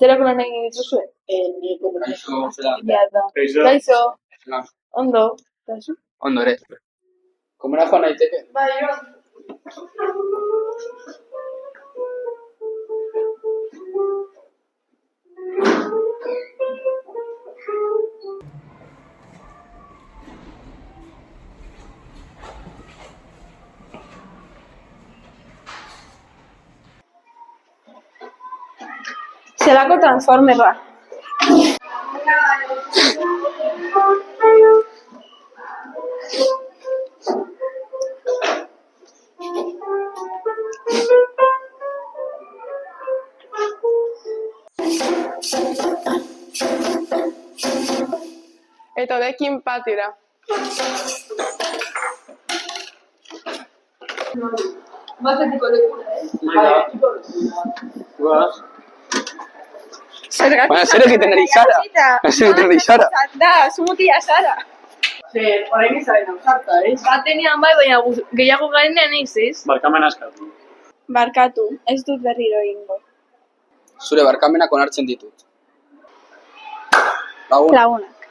Zerako lan egin dituzue? Ni komunikazio. Kaixo. Ondo. Kaixo? Ondo ere. Komuna joan naiteke? Bai, joan. Zelako transformerra. Eta honekin patira. Bazetiko lekura, Baina zer egiten ari zara? Zer egiten ari zara? Da, zumutia zara. Orain izaren ausarta, Batenean bai, baina gehiago garenean ez? Barkamen askatu. Barkatu, ez dut berriro egingo. Zure barkamenak onartzen ditut. Laguna. Laguna.